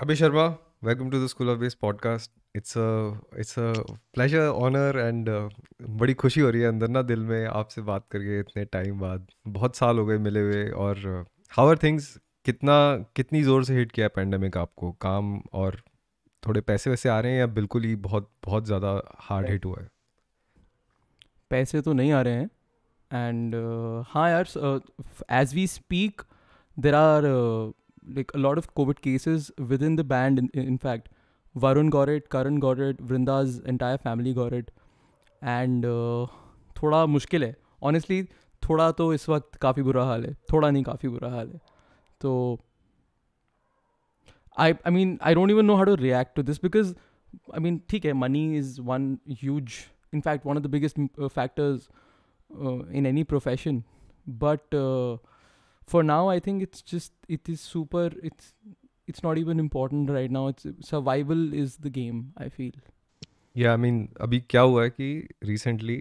Abhi Sharma, welcome to the School of Bass podcast. It's a pleasure, honor and बड़ी खुशी हो रही है अंदर ना दिल में आपसे बात करके इतने टाइम बाद बहुत साल हो गए मिले हुए और हाउ आर थिंग्स कितनी ज़ोर से हिट किया पेंडेमिक आपको काम और थोड़े पैसे वैसे आ रहे हैं या बिल्कुल ही बहुत बहुत ज़्यादा हार्ड हिट हुआ है. पैसे तो नहीं आ रहे हैं एंड हाँ यार as we speak there are like a lot of COVID cases within the band. In fact, Varun got it, Karan got it, Vrinda's entire family got it, and थोड़ा मुश्किल है honestly. थोड़ा तो इस वक्त काफ़ी बुरा हाल है, थोड़ा नहीं काफ़ी बुरा हाल है. तो I mean I don't even know how to react to this because I mean ठीक है, money is one huge, in fact one of the biggest factors in any profession, but for now I think it is super, it's not even important right now. It's survival is the game, I feel. या I mean अभी क्या हुआ है कि recently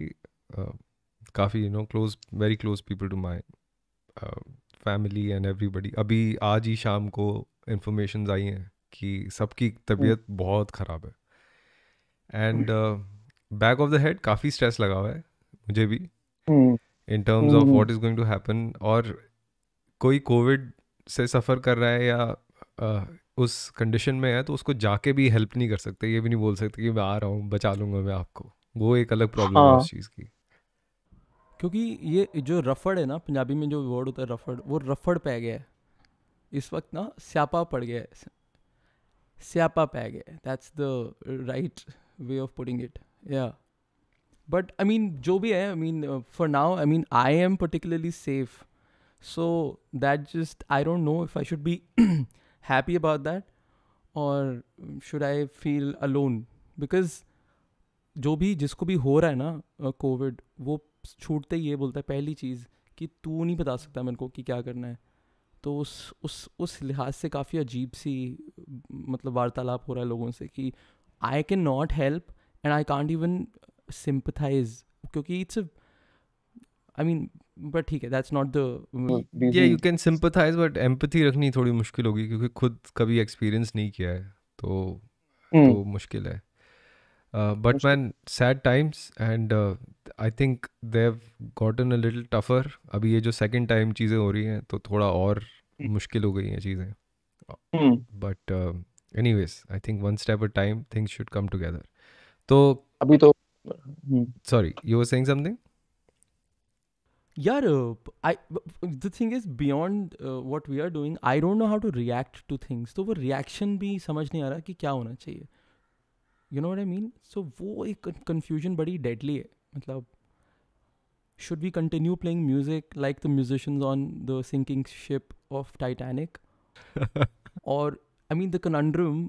काफ़ी close very close people to my family and everybody अभी आज ही शाम को इन्फॉर्मेशन आई हैं कि सबकी तबीयत बहुत ख़राब है and back of the head काफ़ी स्ट्रेस लगा हुआ है मुझे भी in terms of what is going to happen. और कोई कोविड से सफ़र कर रहा है या उस कंडीशन में है तो उसको जाके भी हेल्प नहीं कर सकते, ये भी नहीं बोल सकते कि मैं आ रहा हूँ बचा लूँगा मैं आपको. वो एक अलग प्रॉब्लम है उस चीज़ की. क्योंकि ये जो रफड़ है ना, पंजाबी में जो वर्ड होता है रफड़, वो रफड़ पै गया है इस वक्त ना, स्यापा पड़ गया है, स्यापा पै गया है. That's the right way of putting it. या बट आई मीन जो भी है, I mean for now I mean I am particularly safe. So that just, I don't know if I should be happy about that or should I feel alone, because जो भी जिसको भी हो रहा है ना कोविड, वो छूटते ही ये बोलता है पहली चीज़ कि तू नहीं बता सकता मेरे को कि क्या करना है. तो उस लिहाज से काफ़ी अजीब सी मतलब वार्तालाप हो रहा है लोगों से कि I can not help and I can't even sympathize, क्योंकि इट्स आई मीन बट ठीक है, दैट्स नॉट द. या you can sympathize but empathy रखनी थोड़ी मुश्किल होगी क्योंकि खुद कभी एक्सपीरियंस नहीं किया है तो मुश्किल है. But man sad times and I think they have gotten a little tougher. अभी ये जो सेकंड टाइम चीज़ें हो रही हैं तो थोड़ा और मुश्किल हो गई हैं चीज़ें. But anyways I think one step a time things should come together. तो अभी तो sorry you were saying something. Yeah, the thing is beyond what we are doing, I don't know how to react to things. तो वो reaction भी समझ नहीं आ रहा कि क्या होना चाहिए. You know what I mean? So वो एक confusion बड़ी deadly है. मतलब should we continue playing music like the musicians on the sinking ship of Titanic? Or I mean the conundrum,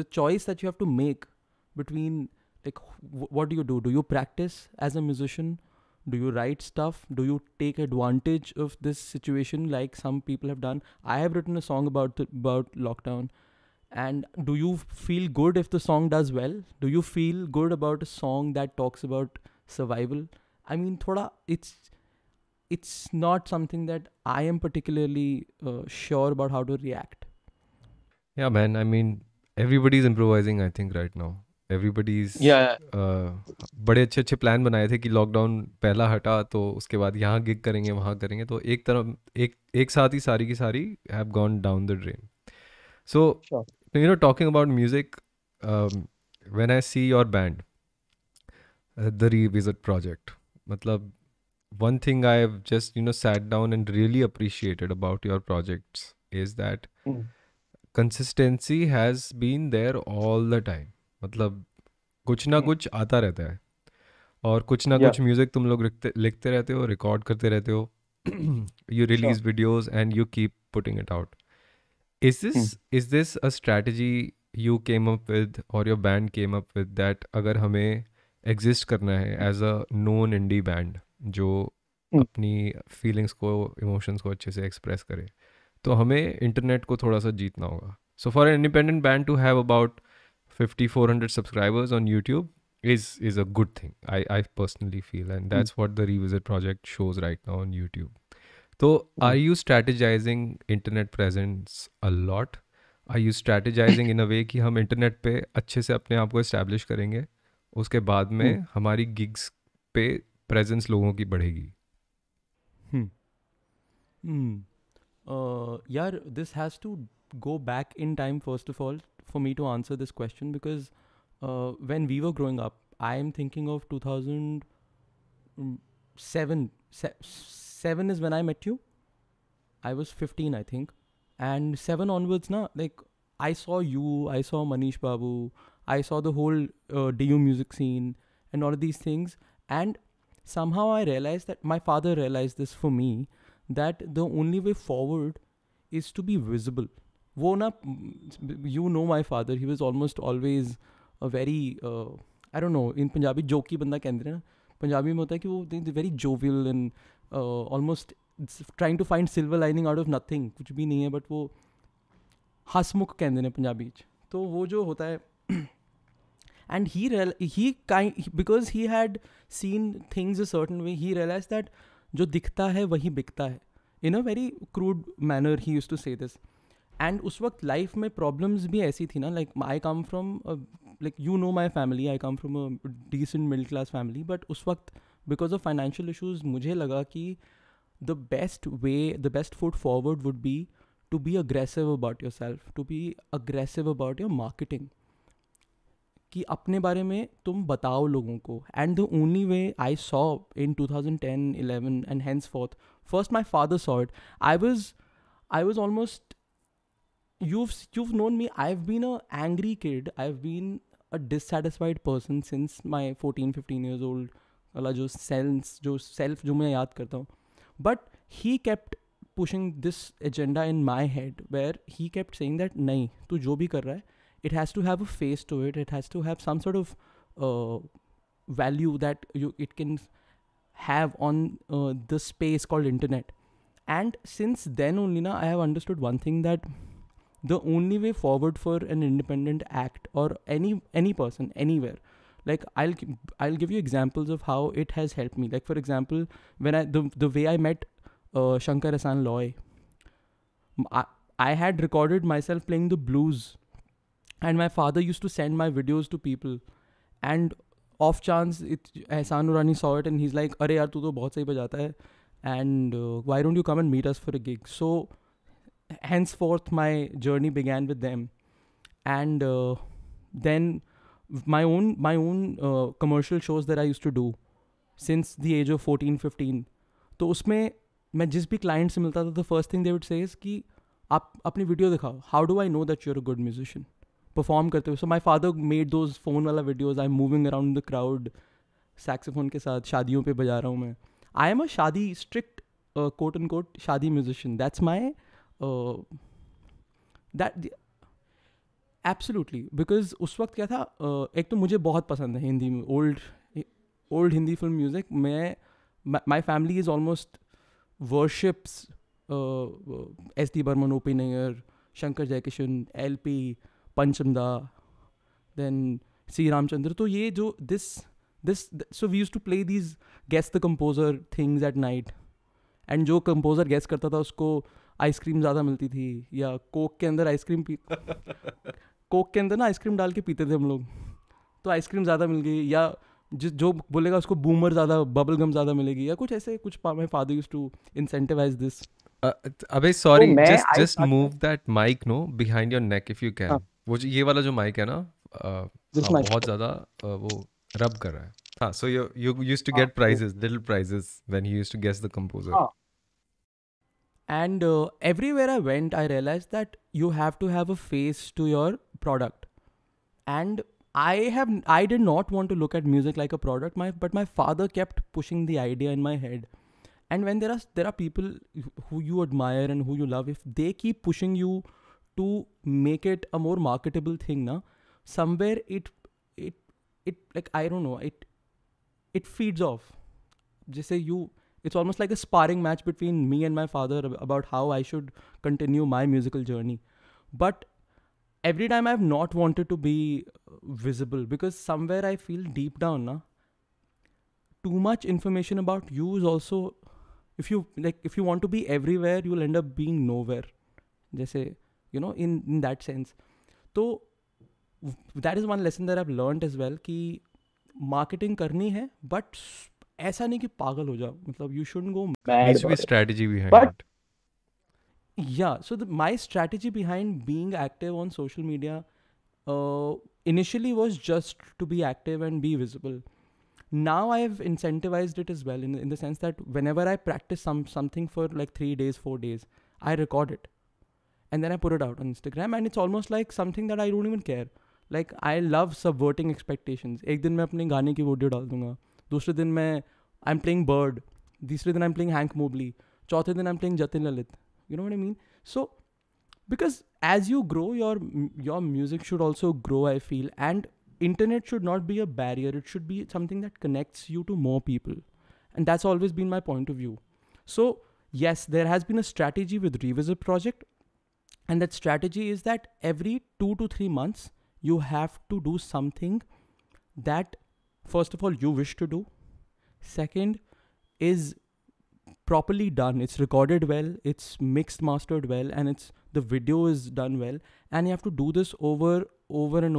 the choice that you have to make between like what do you do? Do you practice as a musician? Do you write stuff? Do you take advantage of this situation like some people have done? I have written a song about lockdown, and do you feel good if the song does well? Do you feel good about a song that talks about survival? I mean thoda it's not something that I am particularly sure about how to react. Yeah, man. I mean, everybody's improvising, I think, right now. Everybody's बड़े अच्छे अच्छे plan बनाए थे कि lockdown पहला हटा तो उसके बाद यहाँ गिग करेंगे वहाँ करेंगे, तो एक तरफ एक साथ ही सारी की सारी have gone down the drain. So talking about music, when I see your band the revisit project, मतलब one thing I have just sat down and really appreciated about your projects is that consistency has been there all the time. मतलब कुछ ना कुछ आता रहता है और कुछ ना कुछ म्यूजिक तुम लोग लिखते रहते हो, रिकॉर्ड करते रहते हो. You release videos and you keep putting it out. Is this a strategy you came up with or your band came up with that अगर हमें exist करना है as a known indie band जो अपनी feelings को, emotions को अच्छे से एक्सप्रेस करे, तो हमें इंटरनेट को थोड़ा सा जीतना होगा. So for an independent band to have about 5,400 subscribers on YouTube is a good thing. I personally feel, and that's what the Revisit project shows right now on YouTube. So are you strategizing internet presence a lot? Are you strategizing in a way कि हम internet पे अच्छे से अपने आप को establish करेंगे, उसके बाद में हमारी गिग्स पे प्रेजेंस लोगों की बढ़ेगी? यार, this has to go back in time first of all for me to answer this question, because when we were growing up, I am thinking of 2007. Seven is when I met you. I was 15, I think. And 7 onwards, na, like, I saw you, I saw Manish Babu, I saw the whole DU music scene and all of these things. And somehow I realized that my father realized this for me, that the only way forward is to be visible. वो ना, you know my father, he was almost always a very, I don't know, in Punjabi, jokey बंदा कहते हैं ना. पंजाबी में होता है कि वो very jovial and almost trying to find silver lining out of nothing. कुछ भी नहीं है, but वो हसमुख कहते हैं पंजाबी च. तो वो जो होता है, and because he had seen things a certain way, he realized that जो दिखता है वही बिकता है. In a very crude manner he used to say this. And उस वक्त लाइफ में प्रॉब्लम्स भी ऐसी थी ना, like I come from, like you know my family, I come from a decent middle class family, but उस वक्त because of financial issues मुझे लगा कि the best foot forward would be to be aggressive about yourself, to be aggressive about your marketing, कि अपने बारे में तुम बताओ लोगों को. And the only way I saw in 2010, 11 and henceforth, first my father saw it. I was almost, you've known me, I've been a angry kid, I've been a dissatisfied person since my 14-15 years old वाला जो self जो मैं याद करता हूँ. But he kept pushing this agenda in my head, where he kept saying that नहीं, तू जो भी कर रहा है, it has to have a face to it, it has to have some sort of value that it can have on the space called internet. And since then only na, I have understood one thing, that the only way forward for an independent act, or any person anywhere, like I'll give you examples of how it has helped me. Like for example, when the way I met Shankar Ehsaan Loy, I had recorded myself playing the blues, and my father used to send my videos to people, and off chance Ehsaan Nurani saw it and he's like, अरे यार तू तो बहुत सही बजाता है, and why don't you come and meet us for a gig? So henceforth my journey began with them. And then my own commercial shows that I used to do since the age of 14-15. तो उसमें मैं जिस भी client से मिलता था, the first thing they would say is कि आप अपनी video दिखाओ, how do I know that you're a good musician? Perform करते हुए. So my father made those phone वाला videos, I'm moving around the crowd, saxophone के साथ शादियों पे बजा रहा हूँ मैं. I am a शादी strict quote unquote शादी musician. That's my absolutely, because उस वक्त क्या था, एक तो मुझे बहुत पसंद है हिंदी में old Hindi film music. My family is almost worships S D Burman, OP. Nayyar, Shankar Jaikishan, LP., Panchamda, then C Ramchandra. तो ये जो this so we used to play these guess the composer things at night, and जो कंपोजर गेस करता था उसको आइसक्रीम ज़्यादा मिलती थी, या कोक के अंदर कोक के अंदर ना आइसक्रीम डाल के पीते थे हम लोग, तो आइसक्रीम ज़्यादा मिल गई, या जो बोलेगा उसको बूमर ज़्यादा, बबल गम ज़्यादा मिलेगी, या कुछ ऐसे कुछ. My father used to incentivize this. अबे sorry, just move that mic no behind your neck if you can. वो ये वाला जो माइक है ना, बहुत ज़्यादा वो रब कर रहा है. हाँ, so you used to get prizes, little prizes when you used to guess the composer. And everywhere I went, I realized that you have to have a face to your product. And I did not want to look at music like a product, but my father kept pushing the idea in my head. And when there are people who you admire and who you love, if they keep pushing you to make it a more marketable thing, na, somewhere it like, I don't know, it feeds off. Just say it's almost like a sparring match between me and my father about how I should continue my musical journey. But every time I've not wanted to be visible, because somewhere I feel deep down, na, too much information about you is also, if you want to be everywhere, you'll end up being nowhere. जैसे in that sense. तो that is one lesson that I've learned as well कि marketing करनी है, but ऐसा नहीं कि पागल हो जाओ, मतलब you shouldn't go mad needs to be about it. strategy behind But it. yeah, so my strategy behind being active on social media initially was just to be active and be visible. Now I've incentivized it as well in the sense that whenever I practice something for like 3 days, 4 days, I record it and then I put it out on Instagram, and it's almost like something that I don't even care. Like I love subverting expectations. एक दिन मैं अपने गाने की video डाल दूंगा, दूसरे दिन मैं I'm playing Bird, तीसरे दिन I'm playing Hank Mobley, चौथे दिन I'm playing Jatin Lalit. You know what I mean? So because as you grow, your music should also grow, I feel, and internet should not be a barrier. It should be something that connects you to more people, and that's always been my point of view. So yes, there has been a strategy with Revisit project, and that strategy is that every 2 to 3 months you have to do something that, first of all, you wish to do, second is properly done, it's recorded well, it's mixed, mastered well, and it's the video is done well, and you have to do this over and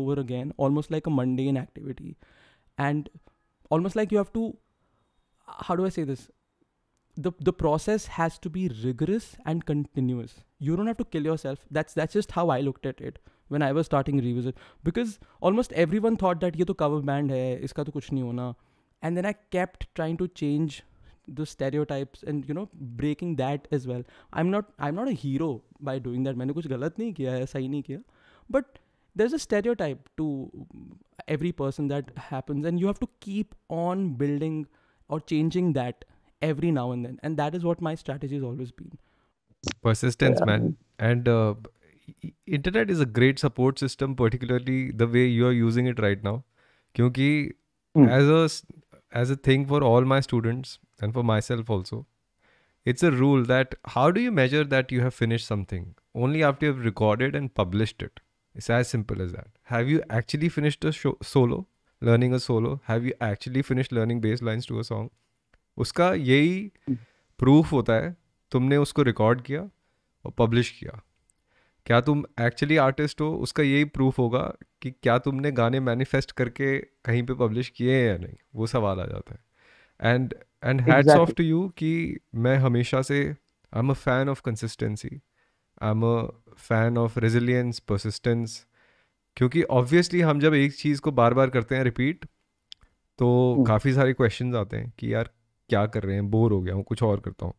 over again, almost like a mundane activity, and almost like you have to, how do I say this, the process has to be rigorous and continuous. You don't have to kill yourself. That's just how I looked at it when I was starting Revisit, because almost everyone thought that ये तो cover band है, इसका तो कुछ नहीं होना, and then I kept trying to change the stereotypes and breaking that as well. I'm not a hero by doing that. मैंने कुछ गलत नहीं किया है, सही नहीं किया, but there's a stereotype to every person that happens, and you have to keep on building or changing that every now and then, and that is what my strategy has always been. Persistence, man. And internet is a great support system, particularly the way you are using it right now, kyunki as a thing for all my students and for myself also, it's a rule that how do you measure that you have finished something? Only after you have recorded and published it. It's as simple as that. Have you actually finished a solo, learning a solo? Have you actually finished learning bass lines to a song? उसका यही proof होता है, तुमने उसको record किया और publish किया. क्या तुम एक्चुअली आर्टिस्ट हो, उसका यही प्रूफ होगा कि क्या तुमने गाने मैनिफेस्ट करके कहीं पे पब्लिश किए हैं या नहीं. वो सवाल आ जाता है. And hats off to you कि मैं हमेशा से I am a fan of consistency, I am a fan of resilience, persistence. क्योंकि ऑब्वियसली हम जब एक चीज़ को बार बार करते हैं रिपीट, तो काफ़ी सारे क्वेश्चंस आते हैं कि यार क्या कर रहे हैं, बोर हो गया हूँ, कुछ और करता हूँ.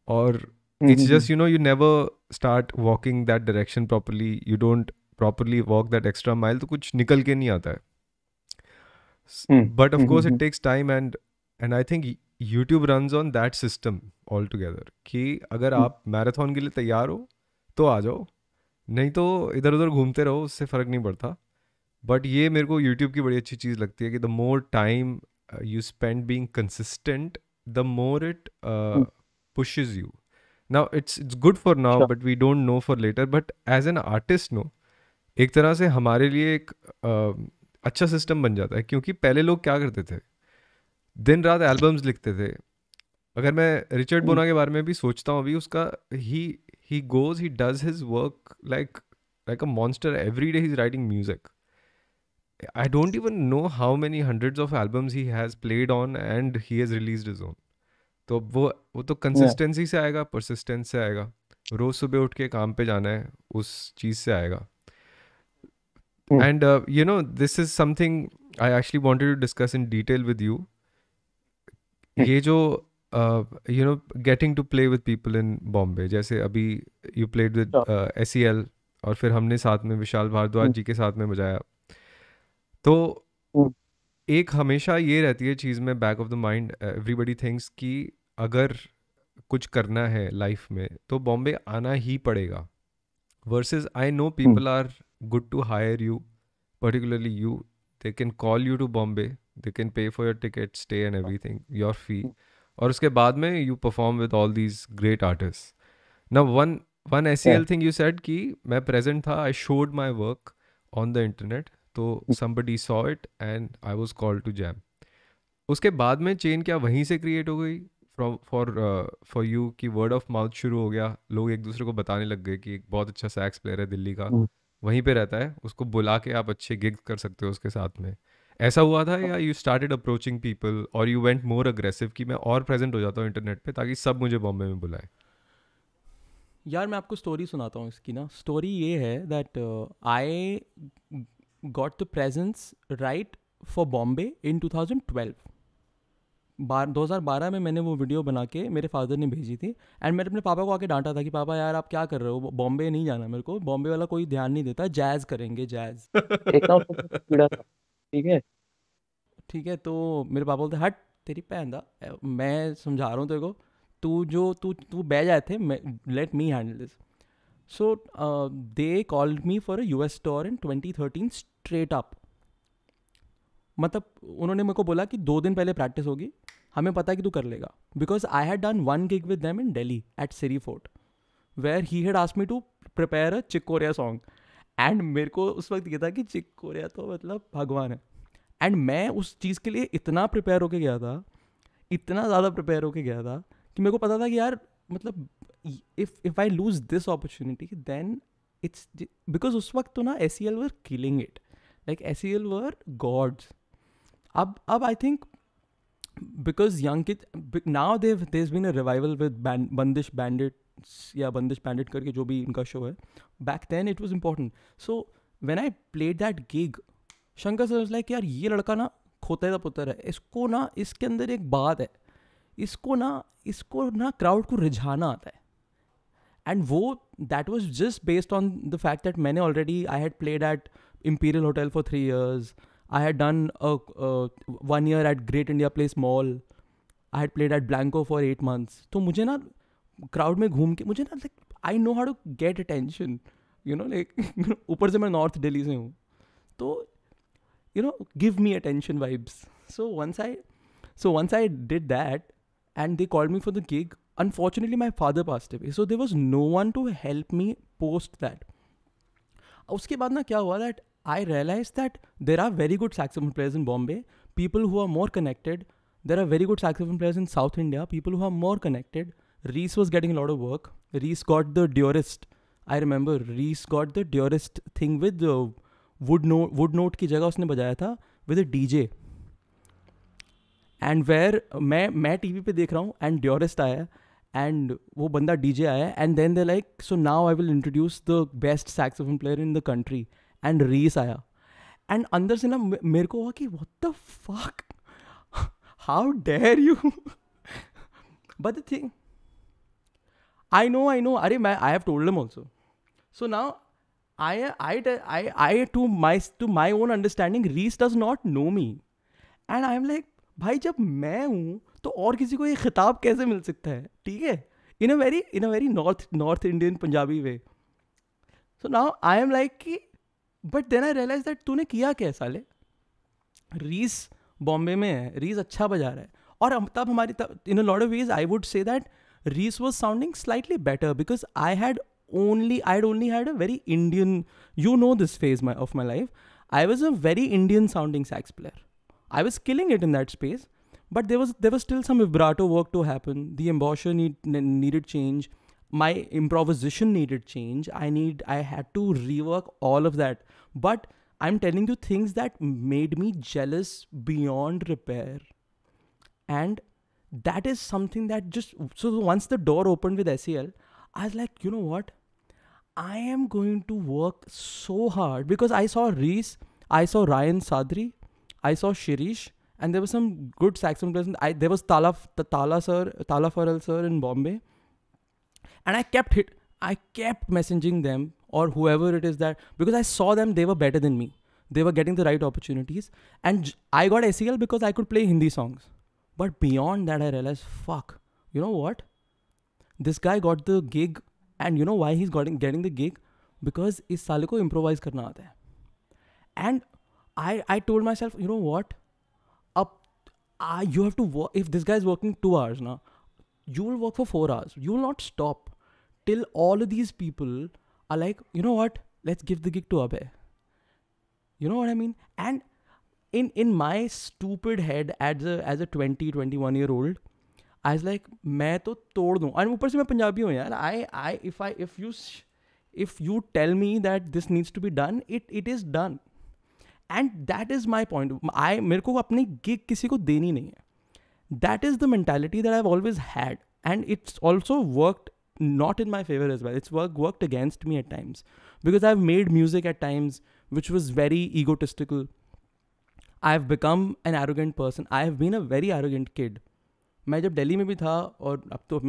और it's just, you never start walking that direction properly, you don't properly walk that extra mile, तो कुछ निकल के नहीं आता है. But of course it takes time, and I think YouTube runs on that system altogether कि अगर आप मैराथन के लिए तैयार हो तो आ जाओ, नहीं तो इधर उधर घूमते रहो, उससे फ़र्क नहीं पड़ता. बट ये मेरे को YouTube की बड़ी अच्छी चीज़ लगती है कि the more time you spend being consistent, the more it pushes you. Now it's good for now, sure, but we don't know for later. But as an artist, no, एक तरह से हमारे लिए एक अच्छा सिस्टम बन जाता है. क्योंकि पहले लोग क्या करते थे, दिन रात एल्बम्स लिखते थे. अगर मैं रिचर्ड बोना के बारे में भी सोचता हूँ अभी, उसका he goes, he does his work like a monster. Every day he's writing music. I don't even know how many hundreds of albums he has played on and he has released his own. तो वो तो consistency से आएगा, persistence से आएगा. रोज सुबह उठ के काम पे जाना है, उस चीज़ से आएगा. And this is something I actually wanted to discuss in detail with you. ये जो getting to play with people in Bombay, जैसे अभी यू प्लेड विद SEL और फिर हमने साथ में विशाल भारद्वाज जी के साथ में बजाया. तो एक हमेशा ये रहती है चीज़ में back of the mind, everybody thinks कि अगर कुछ करना है लाइफ में तो बॉम्बे आना ही पड़ेगा. Versus I know people are good to hire you, particularly you. They can call you to Bombay, they can pay for your ticket, stay and everything, your fee, और उसके बाद में you perform with all these great artist. Now one SEL thing you said कि मैं present था, I showed my work on the internet, तो somebody saw it and I was called to jam. उसके बाद में चेन क्या वहीं से क्रिएट हो गई, फॉर यू कि वर्ड ऑफ माउथ शुरू हो गया, लोग एक दूसरे को बताने लग गए कि एक बहुत अच्छा सैक्स प्लेयर है दिल्ली का, वहीं पे रहता है, उसको बुला के आप अच्छे गिग्स कर सकते हो उसके साथ में। ऐसा हुआ था, या यू स्टार्टेड अप्रोचिंग पीपल और यू वेंट मोर अग्रेसिव कि मैं और प्रेजेंट हो जाता हूँ इंटरनेट पे ताकि सब मुझे बॉम्बे में बुलाए? यार मैं आपको स्टोरी सुनाता हूँ इसकी ना। स्टोरी ये है that I got the presence right for Bombay in 2012। 2012 में मैंने वो वीडियो बना के मेरे फादर ने भेजी थी, एंड मैंने अपने पापा को आके डांटा था कि पापा यार आप क्या कर रहे हो, बॉम्बे नहीं जाना मेरे को, बॉम्बे वाला कोई ध्यान नहीं देता, जैज़ करेंगे जैज़। एक ना उसको कीड़ा था, ठीक है। ठीक है, तो मेरे पापा बोलते हट तेरी भैन दा, मैं समझा रहा हूँ तेरे को, तू जो तू तू बह जाए थे, let me handle this. So they called me for a US tour in 2013 straight up. मतलब उन्होंने मेरे को बोला कि 2 दिन पहले प्रैक्टिस होगी, हमें पता है कि तू कर लेगा, because I had done 1 gig with them in Delhi at Siri Fort where he had asked me to prepare a Chick Corea song. And मेरे को उस वक्त ये था कि चिक कोरिया तो मतलब भगवान है, एंड मैं उस चीज़ के लिए इतना प्रिपेयर होके गया था, इतना ज़्यादा प्रिपेयर होके गया था कि मेरे को पता था कि यार मतलब if I lose this opportunity then it's, because उस वक्त तो ना SEL were killing it, like SEL were gods. अब I think because young kid now there's been a revival with Bandish Bandits या बंदिश बैंडिट करके जो भी इनका शो है, back then it was important. So when I played that gig, Shankar sir like यार ये लड़का ना खोता का पुत्र है, इसको ना इसके अंदर एक बात है, इसको ना क्राउड को रिझाना आता है। एंड वो that was just based on the fact that मैंने already I had played at Imperial Hotel for 3 years, I had done 1 year at Great India Place Mall, I had played at Blanco for 8 months। तो मुझे ना crowd में घूम के मुझे ना like I know how to get attention, you know like ऊपर से मैं नॉर्थ दिल्ली से हूँ, तो you know give me attention vibes। so once I did that and they called me for the gig, unfortunately my father passed away, so there was no one to help me post that। उसके बाद ना क्या हुआ that I realized that there are very good saxophone players in Bombay, people who are more connected, there are very good saxophone players in South India, people who are more connected। Reese was getting a lot of work, Reese got the Diorist, I remember Reese got the Diorist thing with wood note की जगह उसने बजाया था with a DJ, and where मैं TV पे देख रहा हूँ एंड ड्योरिस्ट आया एंड वो बंदा DJ आया, and then they like so now I will introduce the best saxophone player in the country, and Rees आया। एंड अंदर से ना मेरे को हुआ कि what the fuck, how dare you. But the thing I know अरे मैं I have told him also. So now I to my own understanding, Reese does not know me, and I am like भाई जब मैं हूँ तो और किसी को ये खिताब कैसे मिल सकता है, ठीक है, in a very north Indian Punjabi way। so now I am like कि but then I realized that तूने किया क्या साले, रीस बॉम्बे में है, रीस अच्छा बजा रहा है, और तब हमारी in a lot of ways I would say that Reese was sounding slightly better because I had only had a very Indian, you know, this phase of my life, I was a very Indian sounding sax player, I was killing it in that space, but there was still some vibrato work to happen, the embouchure needed change, my improvisation needed change, I had to rework all of that, but I'm telling you things that made me jealous beyond repair, and that is something that just, so once the door opened with SEL, I was like, you know what, I am going to work so hard, because I saw Reese, I saw Ryan Sadri, I saw Shirish, and there were some good saxophone players. There was Tala Farrell sir in Bombay, and I kept messaging them or whoever it is that, because I saw them, they were better than me, they were getting the right opportunities, and I got SEL because I could play Hindi songs. But beyond that I realized, fuck, you know what, this guy got the gig, and you know why he's getting the gig, because इस साले को improvise करना आता है। and I told myself, you know what, you have to work, if this guy is working 2 hours now, you will work for 4 hours, you will not stop till all of these people are like, you know what, let's give the gig to Abhay, you know what I mean? And in my stupid head as a 21 year old, I was like मैं तो तोड़ दूँ, और ऊपर से मैं पंजाबी हूँ यार. आई if you tell me that this needs to be done, it is done. And that is my point. मेरे को अपनी gig किसी को देनी नहीं है. That is the mentality that I've always had, and it's also worked not in my favor as well. It's worked against me at times, because I've made music at times which was very egotistical. I've become an arrogant person. I have been a very arrogant kid. मैं जब दिल्ली में भी था, और अब तो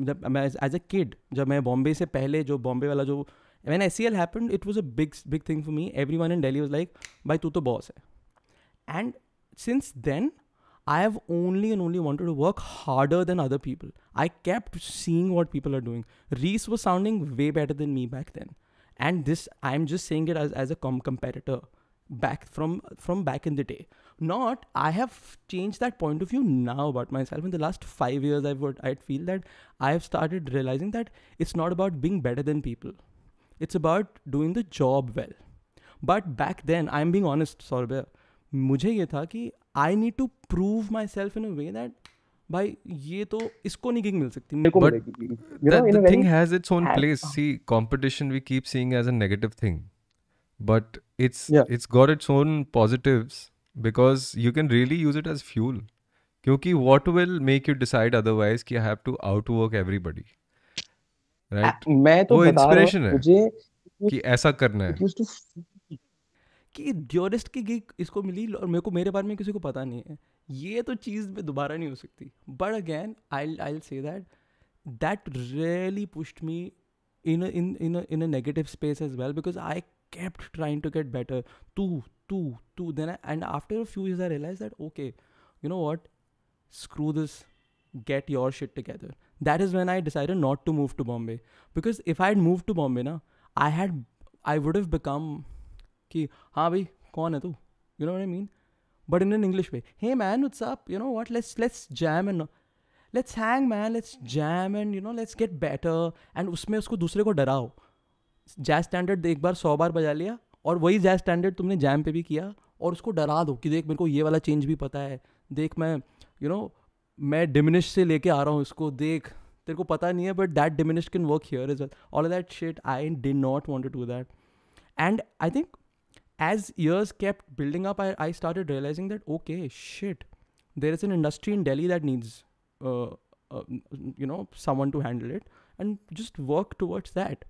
जब मैं एज अ किड, जब मैं बॉम्बे से पहले, जो बॉम्बे वाला जो when SEL happened, it was a big thing for me. Everyone in Delhi was like, भाई तू तो boss है. And since then, I have only and only wanted to work harder than other people. I kept seeing what people are doing. Reese was sounding way better than me back then. And this, I'm just saying it as a competitor back from back in the day. Not, I have changed that point of view now about myself. In the last 5 years, I feel that I have started realizing that it's not about being better than people. It's about doing the job well. But back then, I'm being honest, Saurabh, मुझे ये था कि I need to prove myself in a way that भाई ये तो इसको नहीं gig मिल सकती. But the thing has its own place. See, competition we keep seeing as a negative thing, but it's got its own positives, because you can really use it as fuel. क्योंकि what will make you decide otherwise कि I have to outwork everybody, right? मैं तो वो बता रहा inspiration हूँ है मुझे कि ऐसा करना है. कि ड्योरिस्ट की गिग इसको मिली और मेरे को मेरे बारे में किसी को पता नहीं है, ये तो चीज़ में दोबारा नहीं हो सकती. But again I say that really pushed me in a negative space as well, because I kept trying to get better. Then and after a few years I realized that, okay, you know what, screw this, get your shit together. That is when I decided not to move to Bombay, because if I had moved to Bombay na, I would have become कि हाँ भाई कौन है तू, you know what I mean, but in an English way. Hey man, what's up, you know what, let's jam and let's hang man, let's jam and you know let's get better. and उसमें उसको दूसरे को डराओ. Jazz standard एक बार 100 बार बजा लिया, और वही jazz standard तुमने जैम पे भी किया, और उसको डरा दो कि देख मेरे को ये वाला चेंज भी पता है, देख मैं मैं डिमिनिश से लेके आ रहा हूँ इसको, देख तेरे को पता नहीं है, but that diminish can work here as well. All of that shit I did not want to do that. And I think as years kept building up, I started realizing that, okay, shit, there is an industry in Delhi that needs, someone to handle it, and just work towards that.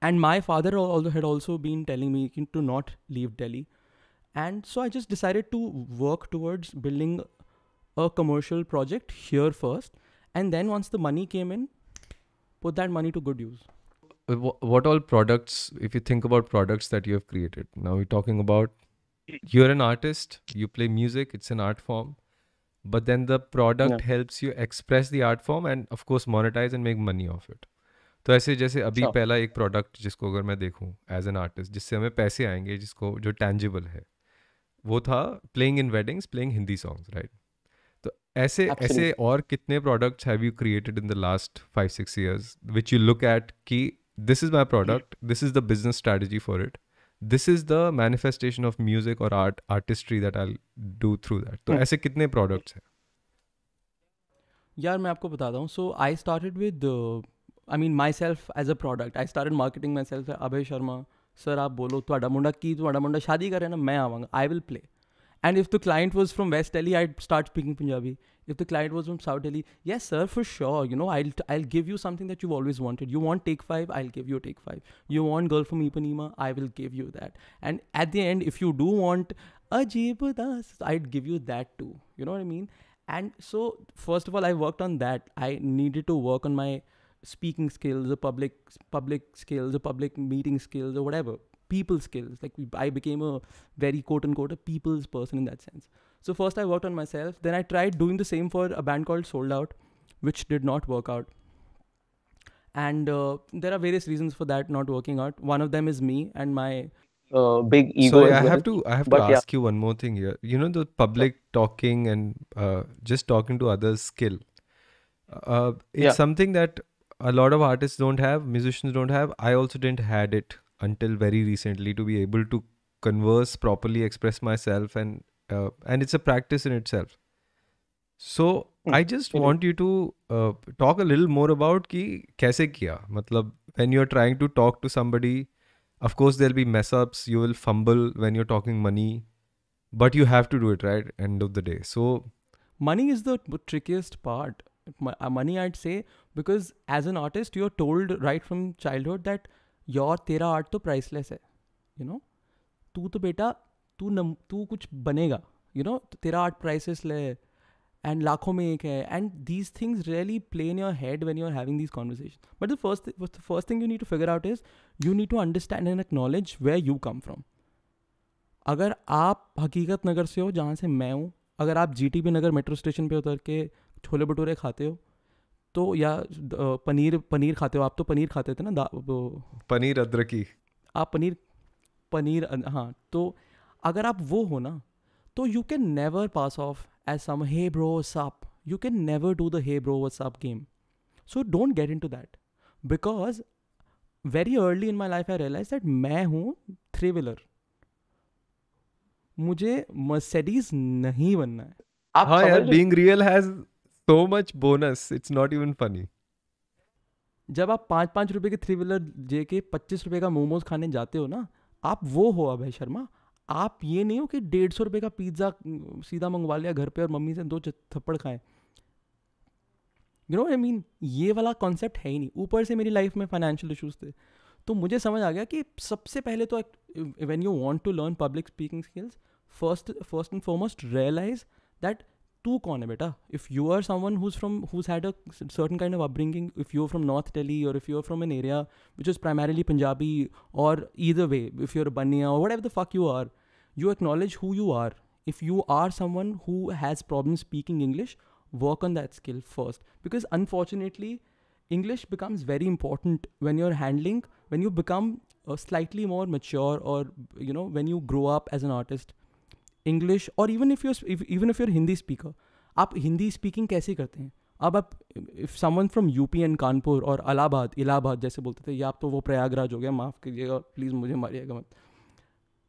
And my father had also been telling me to not leave Delhi. And so I just decided to work towards building a commercial project here first. And then once the money came in, put that money to good use. What all products, if you think about products that you have created, now we're talking about, you're an artist, you play music, it's an art form, but then the product helps you express the art form and of course monetize and make money off it. तो ऐसे जैसे अभी पहला एक product जिसको अगर मैं देखूं एज एन आर्टिस्ट, जिससे हमें पैसे आएंगे, जिसको जो टैंजिबल है, वो था playing in weddings, playing Hindi songs, right? तो ऐसे और कितने products have you created in the last 5-6 years which you look at कि this is my product, this is the business strategy for it, this is the manifestation of music or artistry that I'll do through that. तो ऐसे कितने products हैं? यार मैं आपको बताता हूँ. So I started with myself as a product. I started marketing myself. Abhay Sharma sir आप बोलो ਤੁਹਾਡਾ ਮੁੰਡਾ शादी करे ना, मैं आवांगा, I will play. And if the client was from West Delhi, I'd start speaking Punjabi. If the client was from South Delhi, yes sir, for sure, I'll give you something that you've always wanted. You want Take 5, I'll give you a Take 5. You want Girl from Ipanema, I will give you that. And at the end, if you do want Ajeeb Das, I'd give you that too. You know what I mean? And so first of all, I worked on that. I needed to work on my speaking skills, the public skills, the public meeting skills, or whatever. People skills. Like I became a very quote unquote a people's person in that sense. So first I worked on myself. Then I tried doing the same for a band called Sold Out, which did not work out. And there are various reasons for that not working out. One of them is me and my big ego. So I have to ask you one more thing here. You know, the public talking and just talking to others skill. It's something that a lot of artists don't have, musicians don't have. I also didn't had it until very recently, to be able to converse properly, express myself, and it's a practice in itself. So I just want you to talk a little more about कि कैसे किया, मतलब when you're trying to talk to somebody, of course there'll be mess ups, you will fumble when you're talking money, but you have to do it right end of the day. So money is the trickiest part. Money, I'd say, because as an artist you're told right from childhood that तेरा art तो priceless है, you know, तू तो बेटा तू कुछ बनेगा, you know, तेरा art priceless है and लाखों में एक है, and these things really play in your head when you're having these conversations. But the first thing you need to figure out is you need to understand and acknowledge where you come from. अगर आप हकीकत नगर से हो जहाँ से मैं हूँ, अगर आप GTB नगर मेट्रो स्टेशन पे उतर के छोले भटूरे खाते हो तो, या पनीर खाते हो, आप तो पनीर खाते थे ना, पनीर अदरकी, आप पनीर हाँ, तो अगर आप वो हो ना, तो you can never pass off as some hey bro what's up. You can never do the hey bro what's up game. So don't get into that, because very early in my life I realized that मैं हूँ three-wheeler, मुझे Mercedes नहीं बनना है. हाँ यार, being real has so much bonus, it's not even funny. जब आप 5-5 रुपए के थ्री-व्हीलर जेके 25 रुपए का मोमोज खाने जाते हो ना, आप वो हो अभय शर्मा. आप ये नहीं हो कि 150 रुपए का पिज्ज़ा सीधा मंगवा लिया घर पे और मम्मी से 2 थप्पड़ खाएं. यू नो आई मीन, ये वाला कॉन्सेप्ट है ही नहीं. ऊपर से मेरी लाइफ में फाइनेंशियल इश्यूज थे, तो मुझे समझ आ गया कि सबसे पहले तो when you want to learn public speaking skills, first and foremost realise that तू कौन है बेटा. If you are someone who's had a certain kind of upbringing, if you're from North Delhi or if you're from an area which is primarily Punjabi, or either way, if you're a Baniya or whatever the fuck you are, you acknowledge who you are. If you are someone who has problems speaking English, work on that skill first, because unfortunately English becomes very important when you become slightly more mature, or you know, when you grow up as an artist. English, or even if you're Hindi speaker, आप Hindi speaking कैसे करते हैं. अब आप if someone from UP and Kanpur और इलाहाबाद जैसे बोलते थे, या आप तो वो प्रयागराज हो गया, माफ़ कीजिएगा प्लीज़, मुझे मारिएगा मत.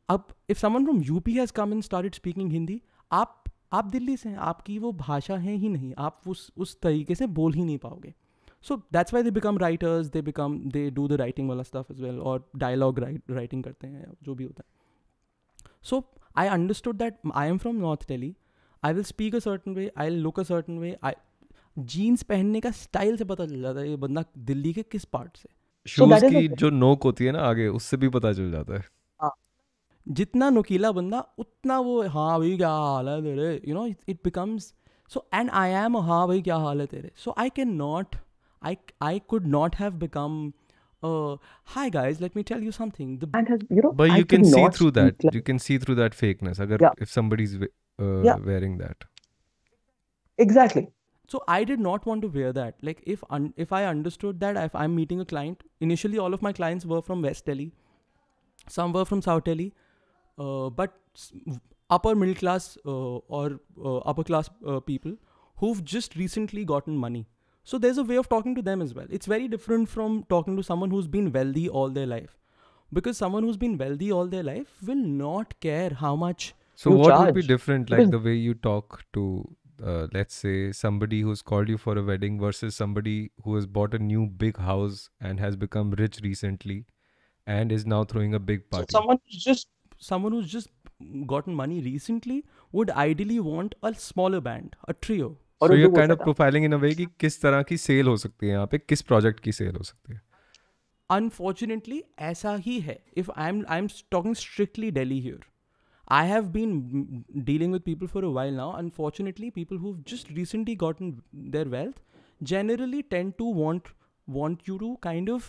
अब if someone from UP has come and started speaking Hindi, आप दिल्ली से हैं, आपकी वो भाषा है ही नहीं, आप उस तरीके से बोल ही नहीं पाओगे. So that's why they become writers, they do the writing वाला stuff as well, और dialogue writing करते हैं, जो भी होता है. So I understood that I am from North Delhi. I will speak a certain way. I'll look a certain way. Jeans पहनने का स्टाइल से पता चल जाता है ये बंदा दिल्ली के किस पार्ट से. शूज की जो नोक होती है ना आगे, उससे भी पता चल जाता है. जितना नुकीला बंदा उतना वो हाँ भाई क्या हाल है तेरे, you know, it becomes so. And I am हाँ भाई क्या हाल है तेरे. So I can not, I could not have become hi guys, let me tell you something. But you can see through that. You can see through that fakeness. If somebody's wearing that. Exactly. So I did not want to wear that. Like if I understood that if I'm meeting a client, initially all of my clients were from West Delhi, some were from South Delhi, but upper middle class or upper class people who've just recently gotten money. So there's a way of talking to them as well. It's very different from talking to someone who's been wealthy all their life, because someone who's been wealthy all their life will not care how much. So what would be different, like the way you talk to, let's say, somebody who's called you for a wedding versus somebody who has bought a new big house and has become rich recently and is now throwing a big party? So someone who's just gotten money recently would ideally want a smaller band, a trio. So you're kind of profiling in a way कि किस तरह की cell हो सकती है यहाँ पे, किस प्रोजेक्ट की सेल हो सकती है. Unfortunately ऐसा ही है. If I'm talking strictly Delhi here, I have been dealing with people for a while now. Unfortunately, people who've just recently gotten their wealth generally tend to want you to kind of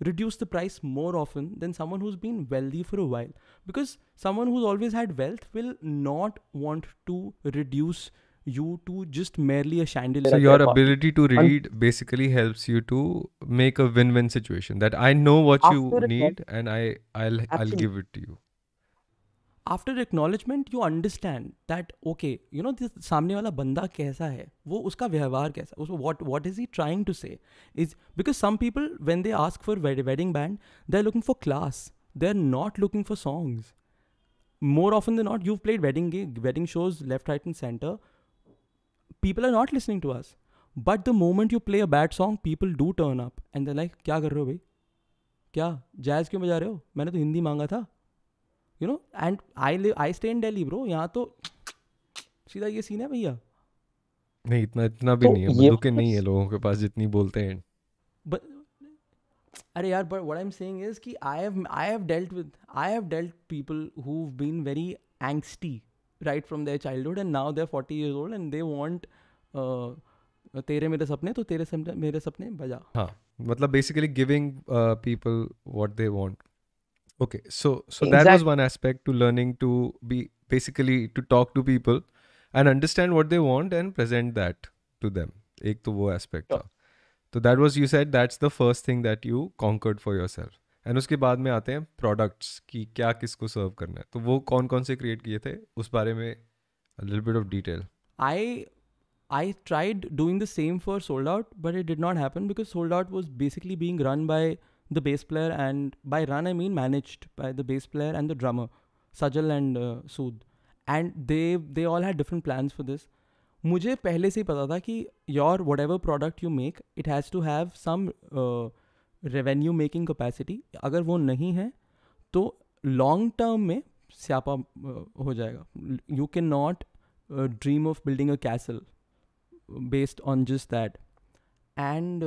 reduce the price more often than someone who's been wealthy for a while, because someone who's always had wealth will not want to reduce you to just merely a chandelier. So your ability to read basically helps you to make a win-win situation, that I know what you need and I'll give it to you. After acknowledgement you understand that okay, you know, this सामने वाला बंदा कैसा है, वो उसका व्यवहार कैसा, उसको what is he trying to say, is because some people when they ask for wedding band, they're looking for class, they're not looking for songs. More often than not, you've played wedding shows left, right and center. people are not listening to us. But the moment you play a bad song, people do turn up and they're like, क्या कर रहे हो भाई, क्या jazz क्यों बजा रहे हो, मैंने तो हिंदी मांगा था, you know. And I stay in Delhi, bro. यहाँ तो सीधा ये सीन है भैया. नहीं, इतना भी तो नहीं है, ये बंदूकें नहीं है लोगों के पास जितनी बोलते हैं. But अरे यार, but what I'm saying is कि I have dealt people who've been very angsty right from their childhood, and now they're 40 years old and they want तेरे मेरे सपने तो तेरे मेरे सपने बजा. हाँ, मतलब basically giving people what they want. Okay, so that was one aspect to learning to be, basically to talk to people and understand what they want and present that to them. एक तो वो aspect था. तो that was, you said that's the first thing that you conquered for yourself. And उसके बाद में आते हैं products कि क्या किसको serve करना है. तो वो कौन से create किए थे, उस बारे में a little bit of detail. I tried doing the same for Sold Out, but it did not happen because Sold Out was basically being run by the bass player, and by run I mean managed by the bass player and the drummer, Sajal and Sood. And they all had different plans for this. मुझे पहले से ही पता था कि your whatever product you make, it has to have some revenue making capacity. अगर वो नहीं है तो long term में स्यापा हो जाएगा. You cannot dream of building a castle based on just that. And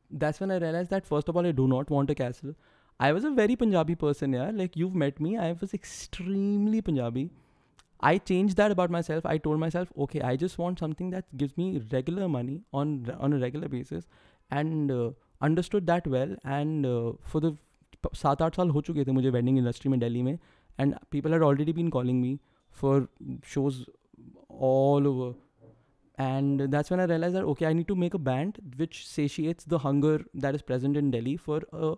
that's when I realized that first of all, I do not want a castle. I was a very Punjabi person, yeah. Like, you've met me, I was extremely Punjabi. I changed that about myself. I told myself, okay, I just want something that gives me regular money on a regular basis, and understood that well. And for the 7-8 साल हो चुके थे मुझे wedding industry में दिल्ली में, and people had already been calling me for shows all over. And that's when I realized that, okay, I need to make a band which satiates the hunger that is present in Delhi for a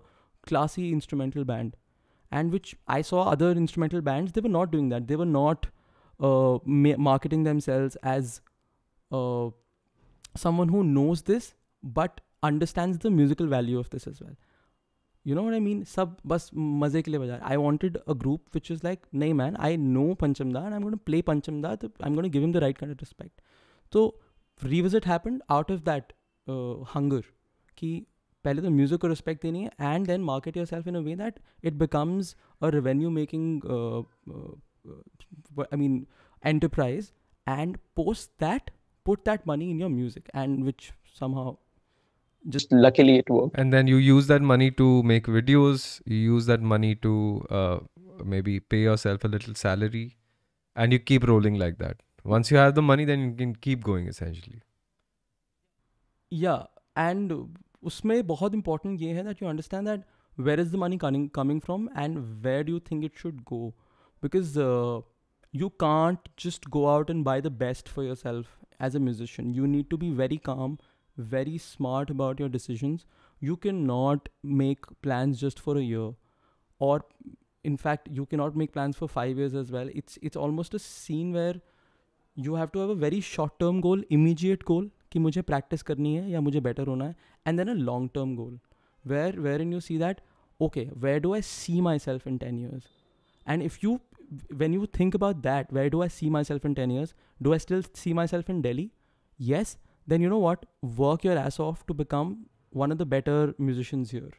classy instrumental band. And which I saw other instrumental bands, they were not doing that. They were not marketing themselves as someone who knows this but understands the musical value of this as well. You know what I mean? Sab bas maze ke liye baja. I wanted a group which is like, nahi man, I know Pancham Da and I'm going to play Pancham Da, so I'm going to give him the right kind of respect. तो revisit happened out of that hunger कि पहले तो music को respect देनी है, and then market yourself in a way that it becomes a revenue making I mean enterprise, and put that money in your music, and which somehow just luckily it worked. And then you use that money to make videos, you use that money to maybe pay yourself a little salary, and you keep rolling like that. Once you have the money, then you can keep going essentially. Yeah, and उसमें बहुत important ये है that you understand that where is the money coming from and where do you think it should go, because you can't just go out and buy the best for yourself as a musician. You need to be very calm, very smart about your decisions. You cannot make plans just for a year, or in fact you cannot make plans for 5 years as well. It's almost a scene where you have to have a very short term goal, immediate goal कि मुझे practice करनी है या मुझे better होना है, and then a long term goal wherein you see that, okay, where do I see myself in 10 years? And when you think about that, where do I see myself in 10 years? Do I still see myself in Delhi? Yes. Then you know what? Work your ass off to become one of the better musicians here.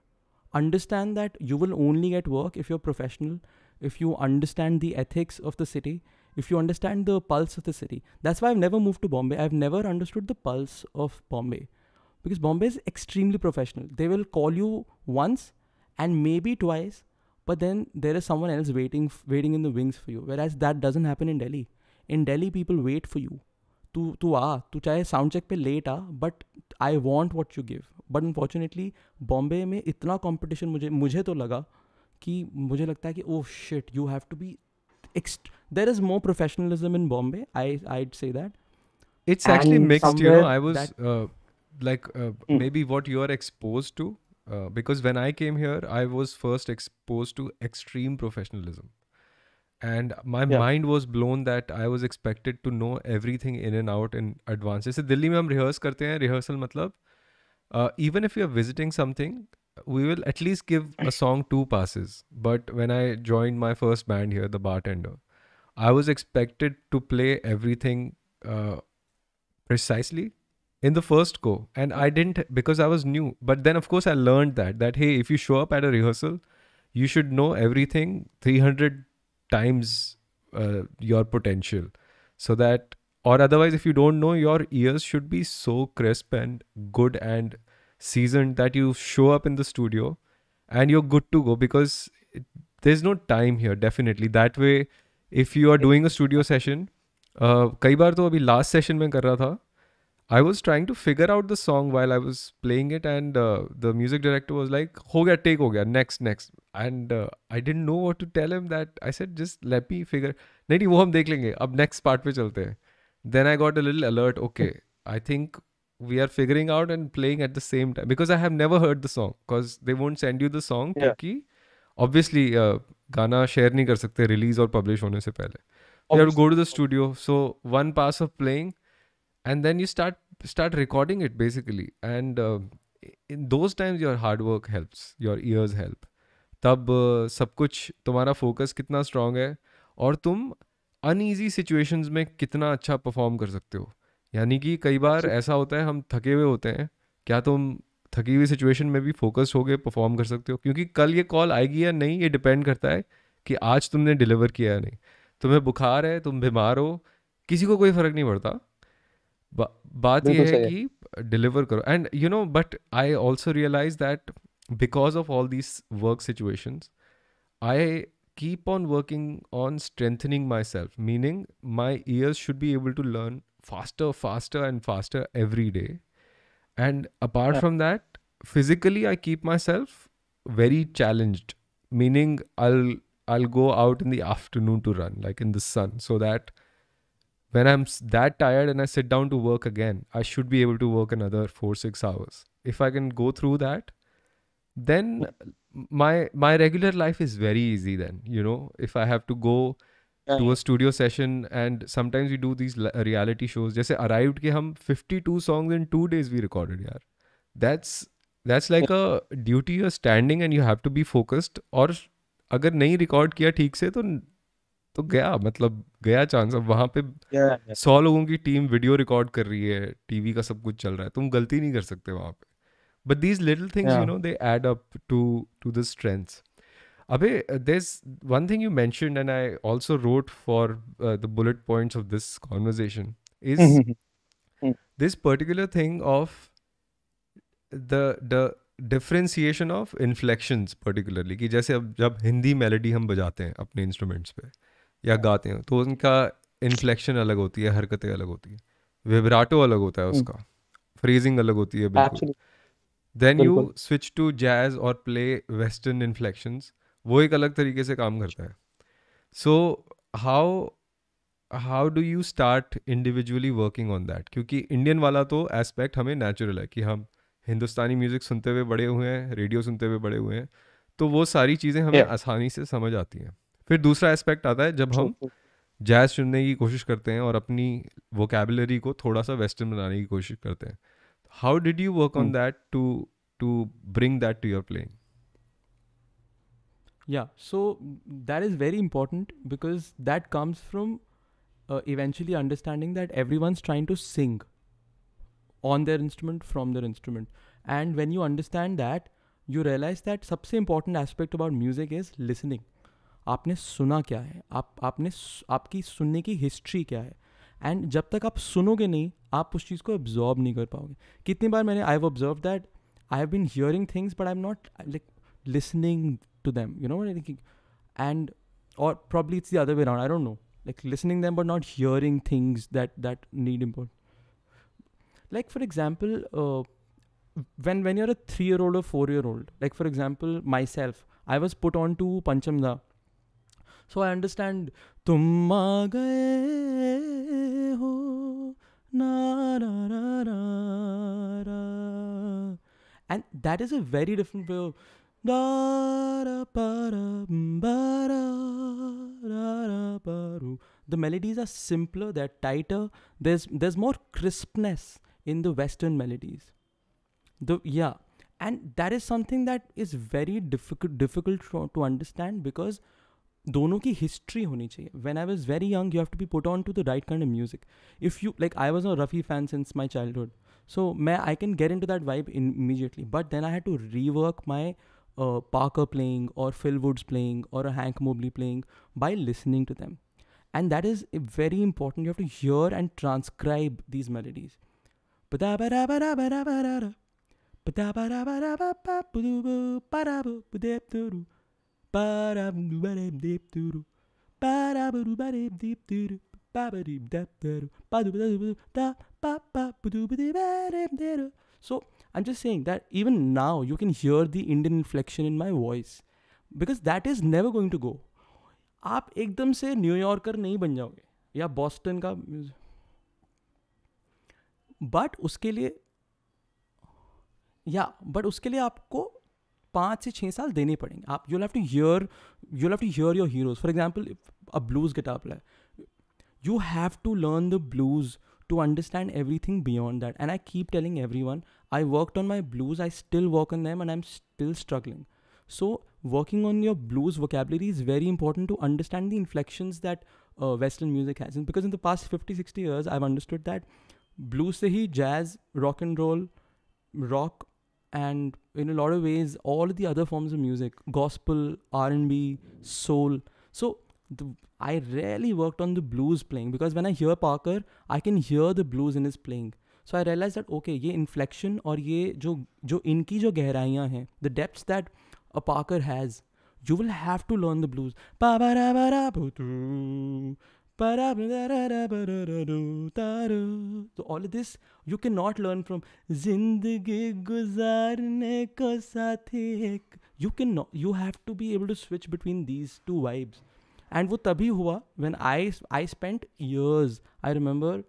Understand that you will only get work if you're professional, if you understand the ethics of the city, if you understand the pulse of the city. That's why I've never moved to Bombay. I've never understood the pulse of Bombay, because Bombay is extremely professional. They will call you once and maybe twice, but then there is someone else waiting in the wings for you. Whereas that doesn't happen in Delhi. In Delhi, people wait for you. तू चाहे sound check पे late आ, but I want what you give. But unfortunately Bombay में इतना competition मुझे तो लगा कि मुझे लगता है कि oh shit, you have to be there is more professionalism in Bombay. I'd say that it's actually mixed, you know. I was maybe what you are exposed to, because when I came here I was first exposed to extreme professionalism, and my mind was blown that I was expected to know everything in and out in advance. जैसे दिल्ली में हम rehearse करते हैं, rehearsal मतलब even if you are visiting something, we will at least give a song 2 passes. But when I joined my first band here, The Bartender, I was expected to play everything Precisely. In the first go. And I didn't, because I was new. But then, of course, I learned that hey, if you show up at a rehearsal, you should know everything 300 times your potential. So that, or otherwise, if you don't know, your ears should be so crisp and good and seasoned that you show up in the studio and you're good to go, because there's no time here, definitely. That way, if you are doing a studio session, कई बार तो अभी last session में कर रहा था, I was trying to figure out the song while I was playing it, and the music director was like, "हो गया, take हो गया, next." And I didn't know what to tell him. That I said, "Just let me figure." नहीं वो हम देख लेंगे. अब next part पे चलते हैं. Then I got a little alert. Okay, I think we are figuring out and playing at the same time, because I have never heard the song, because they won't send you the song क्योंकि obviously गाना share नहीं कर सकते release और publish होने से पहले. You have to go to the studio. So one pass of playing, and then you start recording it basically. And in those times your hard work helps, your ears help. तब सब कुछ तुम्हारा focus कितना strong है और तुम uneasy situations में कितना अच्छा परफॉर्म कर सकते हो. यानी कि कई बार ऐसा होता है हम थके हुए होते हैं, क्या तुम थकी हुई सिचुएशन में भी फोकस होके परफॉर्म कर सकते हो? क्योंकि कल ये कॉल आएगी या नहीं, ये डिपेंड करता है कि आज तुमने डिलीवर किया या नहीं. तुम्हें बुखार है, तुम बीमार हो, किसी को कोई फर्क नहीं पड़ता. बात यह है कि डिलीवर करो. And you know, but I also realise that because of all these work situations, I keep on working on strengthening myself, meaning my ears should be able to learn faster every day. And apart from that, physically I keep myself very challenged, meaning I'll go out in the afternoon to run, like in the sun, so that when I'm that tired and I sit down to work again, I should be able to work another 4-6 hours. If I can go through that, then my regular life is very easy then, you know. If I have to go to a studio session, and sometimes we do these reality shows, जैसे Arrived के हम 52 songs in 2 days we recorded यार. That's like a duty you're standing and you have to be focused. और अगर नहीं record किया ठीक से तो गया, मतलब गया चांस. अब वहाँ पे 100 लोगों की टीम वीडियो रिकॉर्ड कर रही है, टीवी का सब कुछ चल रहा है, तुम गलती नहीं कर सकते वहाँ पे. But these little things, you know, they add up to the strengths. Abhay, there's one thing you mentioned, and I also wrote for the bullet points of this conversation, is this particular thing of the differentiation of inflections, particularly. कि जैसे अब जब Hindi melody हम बजाते हैं अपने instruments पे या गाते हैं, तो उनका इन्फ्लेक्शन अलग होती है, हरकतें अलग होती है, विब्राटो अलग होता है उसका, फ्रेजिंग अलग होती है बिल्कुल. Then you switch to jazz or play western inflections, वो एक अलग तरीके से काम करता है. So how do you start individually working on that? क्योंकि इंडियन वाला तो एस्पेक्ट हमें नेचुरल है कि हम हिंदुस्तानी म्यूजिक सुनते हुए बड़े हुए हैं, रेडियो सुनते हुए बड़े हुए हैं, तो वो सारी चीज़ें हमें आसानी से समझ आती हैं. फिर दूसरा एस्पेक्ट आता है जब हम जैज सुनने की कोशिश करते हैं और अपनी वोकैबुलरी को थोड़ा सा वेस्टर्न बनाने की कोशिश करते हैं. How did you work on that to bring that to your playing? Yeah, so that is very important, because that comes from eventually understanding that everyone's trying to sing on their instrument, from their instrument. And when you understand that, you realize that सबसे important aspect about music is listening. आपने सुना क्या है, आपकी सुनने की history क्या है. एंड जब तक आप सुनोगे नहीं, आप उस चीज़ को एब्जॉर्ब नहीं कर पाओगे. कितनी बार मैंने I have observe that I have been hearing things but I am not like listening to them, you know. And और probably it's the other way around, I don't know, like listening them but not hearing things that need import. Like for example, when you're a 3-year-old or 4-year-old, like for example myself, I was put on to Panchamda. So I understand, तुम आ गए हो ना ra ra ra ra, and that is a very different way of da ra pa ra ba ra ra ra pa ru. The melodies are simpler, they're tighter, there's more crispness in the Western melodies. And that is something that is very difficult to understand, because दोनों की history होनी चाहिए. When I was very young, you have to be put on to the right kind of music. If you like, I was a Rafi fan since my childhood, so I can get into that vibe immediately. But then I had to rework my Parker playing or Phil Woods playing or a Hank Mobley playing by listening to them. And that is very important. You have to hear and transcribe these melodies. So I'm just saying that even now you can hear the Indian inflection in my voice, because that is never going to go. आप एकदम से New Yorker नहीं बन जाओगे या Boston का, but उसके लिए आपको 5 से 6 साल देने पड़ेंगे. आप you'll have to hear your heroes. For example, a blues guitar player, you have to learn the blues to understand everything beyond that. And I keep telling everyone, I worked on my blues, I still work on them, and I'm still struggling. So working on your blues vocabulary is very important to understand the inflections that Western music has. And because in the past 50-60 years, I've understood that blues se hi jazz, rock and roll, rock, and in a lot of ways, all of the other forms of music, gospel, R&B, soul. So I rarely worked on the blues playing, because when I hear Parker, I can hear the blues in his playing. So I realized that, okay, ये inflection और ये जो इनकी जो गहराइयाँ हैं, the depths that a Parker has, you will have to learn the blues. So all of this you cannot learn from Zindagi Guzarne Ko Sathi. You have to be able to switch between these two vibes. And वो तभी हुआ when I spent years. I remember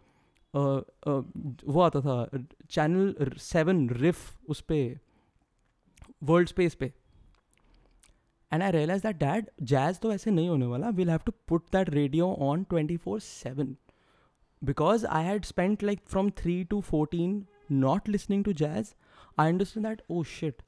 वो आता था Channel 7 Riff उस पे World Space पे. And I realized that jazz तो ऐसे नहीं होने वाला. We'll have to put that radio on 24/7. Because I had spent like from 3 to 14 not listening to jazz, I understood that, oh shit,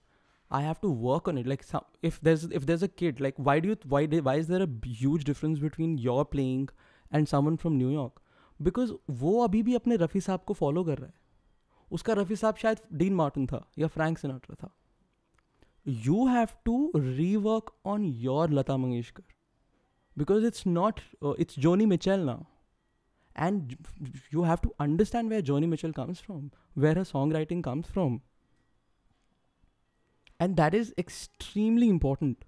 I have to work on it. Like if there's a kid, like why is there a huge difference between your playing and someone from New York? Because वो अभी भी अपने रफ़ी साहब को follow कर रहा है. उसका रफ़ी साहब शायद डीन मार्टिन था या फ्रैंक सिनाट्रा था. You have to rework on your Lata Mangeshkar, because it's not, it's Joni Mitchell now. And you have to understand where Joni Mitchell comes from, where her songwriting comes from. And that is extremely important.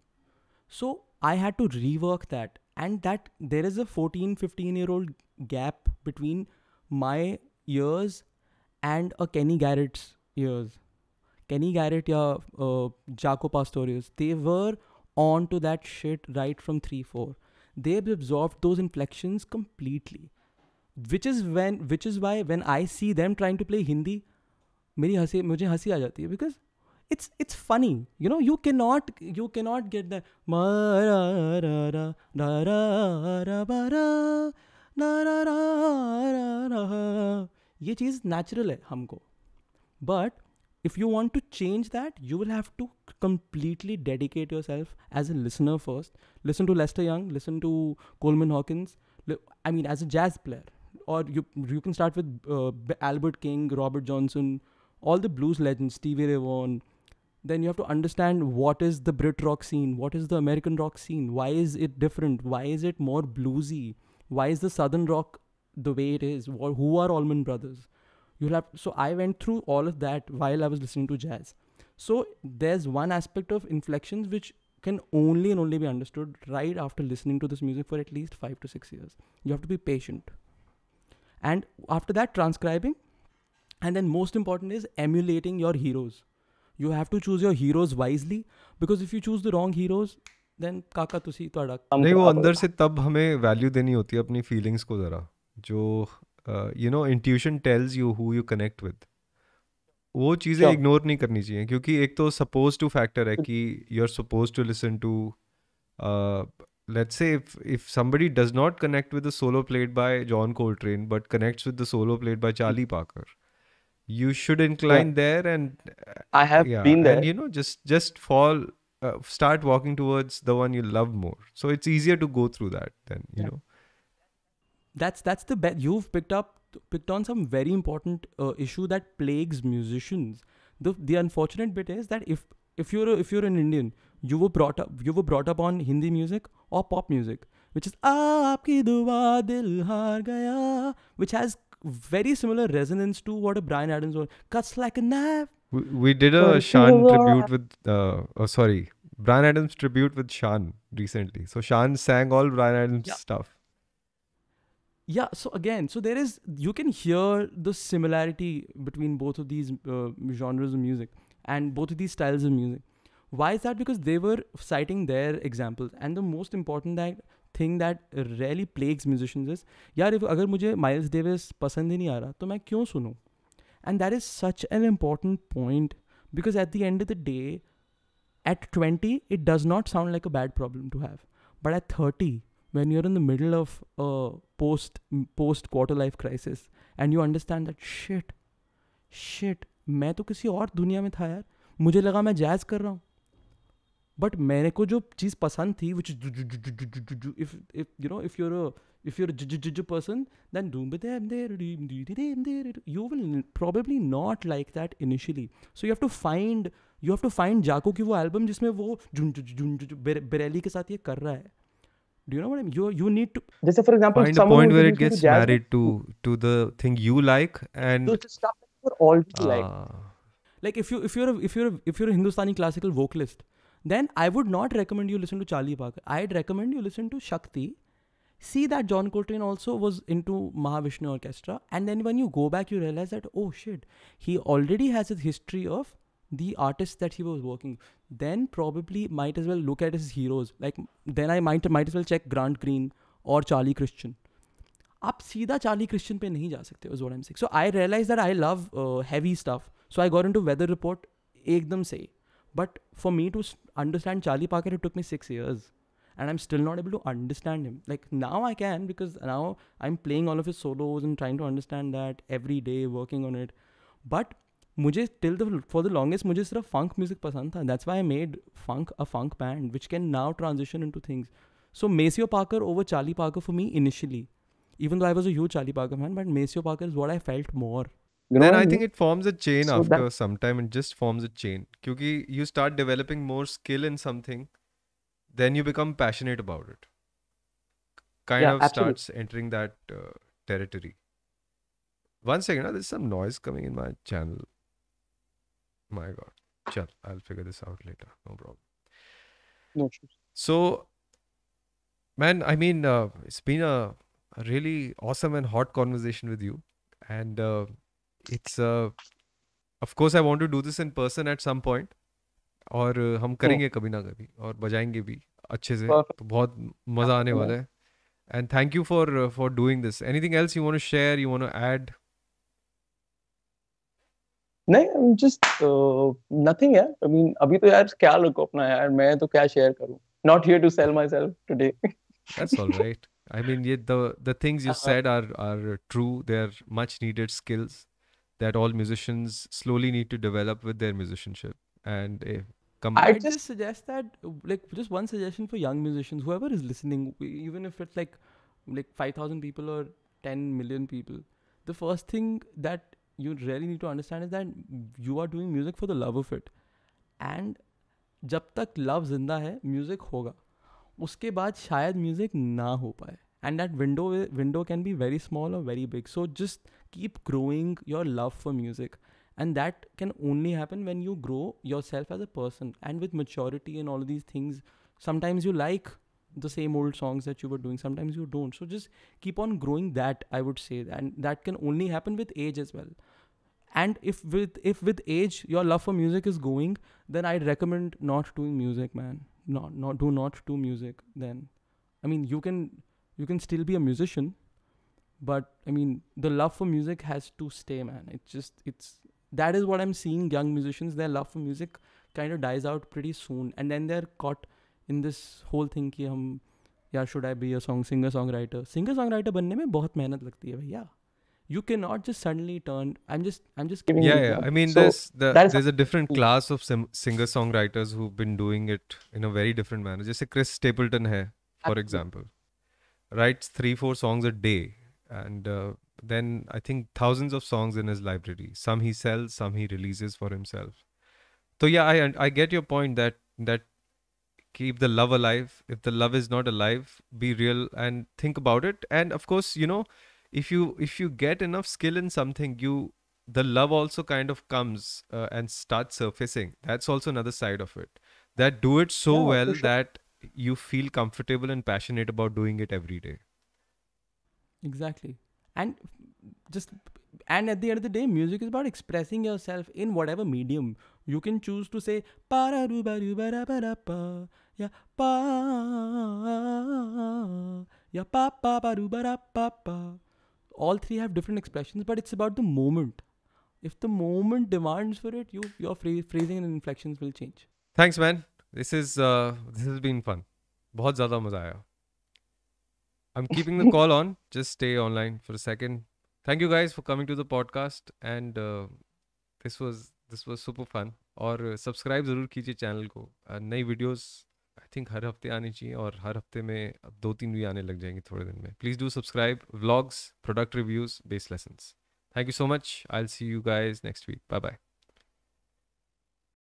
So I had to rework that. And that there is a 14-15-year-old gap between my years and a Kenny Garrett's years. Kenny Garrett या Jaco Pastorius, they were on to that shit right from 3-4. They absorbed those inflections completely. Which is why when I see them trying to play Hindi, मुझे हंसी आ जाती है, because it's funny. You know, you cannot get that ये चीज़ natural है हमको. But if you want to change that, you will have to completely dedicate yourself as a listener first. Listen to Lester Young, listen to Coleman Hawkins. I mean, as a jazz player. Or you can start with Albert King, Robert Johnson, all the blues legends, Stevie Ray Vaughan. Then you have to understand what is the Brit rock scene, what is the American rock scene, why is it different, why is it more bluesy, why is the Southern rock the way it is, who are Allman Brothers. So I went through all of that while I was listening to jazz. So there's one aspect of inflections which can only be understood right after listening to this music for at least 5 to 6 years. You have to be patient. And after that, transcribing. And then most important is emulating your heroes. You have to choose your heroes wisely, because if you choose the wrong heroes, then काका तुसी तो अड़क. नहीं, वो अंदर से तब हमें value देनी होती है अपनी फीलिंग्स को ज़रा. जो you know, intuition tells you who you connect with. वो चीज़ें इग्नोर नहीं करनी चाहिए, क्योंकि एक तो supposed to factor है कि you're supposed to listen to let's say if somebody does not connect with the solo played by John Coltrane but connects with the solo played by Charlie Parker, you should incline there. And I have been there, and you know, just fall start walking towards the one you love more. So it's easier to go through that then, you know. That's the best. You've picked on some very important issue that plagues musicians. The unfortunate bit is that if you're an Indian, you were brought up on Hindi music or pop music, which is aapki dua dil haar gaya, which has very similar resonance to what a Bryan Adams or cuts like a knife. We did a Shan tribute with Bryan Adams tribute with Shan recently. So Shan sang all Bryan Adams stuff. Yeah, so you can hear the similarity between both of these genres of music and both of these styles of music. Why is that? Because they were citing their examples. And the most important thing that really plagues musicians is, यार अगर मुझे Miles Davis पसंद ही नहीं आ रहा तो मैं क्यों सुनूं? And that is such an important point, because at the end of the day, at 20, it does not sound like a bad problem to have. But at 30, when you're in the middle of a post quarter life crisis and you understand that shit, मैं तो किसी और दुनिया में था यार, मुझे लगा मैं जैज कर रहा हूँ, बट मेरे को जो चीज़ पसंद थी, which if you're a person, then you will probably not like that initially. So you have to find जाको की वो एल्बम जिसमें वो बेरेली के साथ ये कर रहा है. Do you know what I mean? You need to, just for example, find a point where it gets married to the thing you like, and so just stop for all you like. Like if you're a Hindustani classical vocalist, then I would not recommend you listen to Charlie Parker. I'd recommend you listen to Shakti. See that John Coltrane also was into Mahavishnu Orchestra, and then when you go back, you realize that, oh shit, he already has a history of the artists that he was working. Then probably might as well look at his heroes. Like then I might as well check Grant Green or Charlie Christian. आप सीधा Charlie Christian पे नहीं जा सकते, is what I'm saying. So I realized that I love heavy stuff. So I got into Weather Report एकदम से. But for me to understand Charlie Parker, it took me 6 years. And I'm still not able to understand him. Like now I can, because now I'm playing all of his solos and trying to understand that every day, working on it. But मुझे for the longest मुझे सिर्फ funk music पसंद था. That's why I made funk a funk band, which can now transition into things. So Maceo Parker over Charlie Parker for me initially, even though I was a huge Charlie Parker fan, but Maceo Parker is what I felt more. Then I think it forms a chain so after some time. It just forms a chain. Because you start developing more skill in something, then you become passionate about it. Kind of absolutely. Starts entering that territory. 1 second, there's some noise coming in my channel. My God. Chal, I'll figure this out later. No problem. No issues. So, man, I mean, it's been a really awesome and hot conversation with you. And it's, of course, I want to do this in person at some point. और हम करेंगे कभी ना कभी, और बजाएंगे भी अच्छे से, तो बहुत मज़ा आने वाला है. And thank you for doing this. Anything else you want to share, you want to add? नहीं, just nothing यार. I mean, अभी तो यार क्या रखो अपना यार, मैं तो क्या share करूँ. Not here to sell myself today. That's all right. I mean, the things you said are true. They're much needed skills that all musicians slowly need to develop with their musicianship. And I just suggest that, like, just one suggestion for young musicians, whoever is listening, even if it's like 5,000 people or 10 million people, the first thing that you really need to understand is that you are doing music for the love of it. And जब तक love जिंदा है, music होगा. उसके बाद शायद music ना हो पाए. And that window can be very small or very big. So just keep growing your love for music. And that can only happen when you grow yourself as a person. And with maturity and all of these things, sometimes you like the same old songs that you were doing, sometimes you don't. So just keep on growing that, I would say. And that can only happen with age as well. And if with age your love for music is going, then I'd recommend not doing music, man. Do not do music then. I mean, you can still be a musician, but I mean, the love for music has to stay, man. That is what I'm seeing. Young musicians, their love for music kind of dies out pretty soon, and then they're caught in this whole thing कि should I be a singer-songwriter? Singer-songwriter बनने में बहुत मेहनत लगती है भैया. You cannot just suddenly turn. I'm just giving Yeah, an yeah. I example. mean, So that is there's a different class of singer-songwriters who've been doing it in a very different manner. जैसे Chris Stapleton है, for example, writes 3-4 songs a day, and then I think thousands of songs in his library. Some he sells, some he releases for himself. So yeah, I get your point that keep the love alive. If the love is not alive, be real and think about it. And of course, you know, if you get enough skill in something, the love also kind of comes and starts surfacing. That's also another side of it. That do it so yeah, for well sure. that you feel comfortable and passionate about doing it every day. Exactly. And just and at the end of the day, music is about expressing yourself in whatever medium. You can choose to say para ru ba ru ba ra ba ra pa, yeah, pa, yeah, pa ba ru ba ra pa pa. All three have different expressions, but it's about the moment. If the moment demands for it, your phrasing and inflections will change. Thanks, man. This has been fun. बहुत ज़्यादा मज़ा आया. I'm keeping the call on. Just stay online for a second. Thank you guys for coming to the podcast, and this was super fun. और subscribe ज़रूर कीजिए channel को. नई videos I think हर हफ्ते आनी चाहिए, और हर हफ्ते में अब 2-3 भी आने लग जाएंगे थोड़े दिन में. Please do subscribe. Vlogs, product reviews, base lessons. Thank you so much. I'll see you guys next week. Bye bye.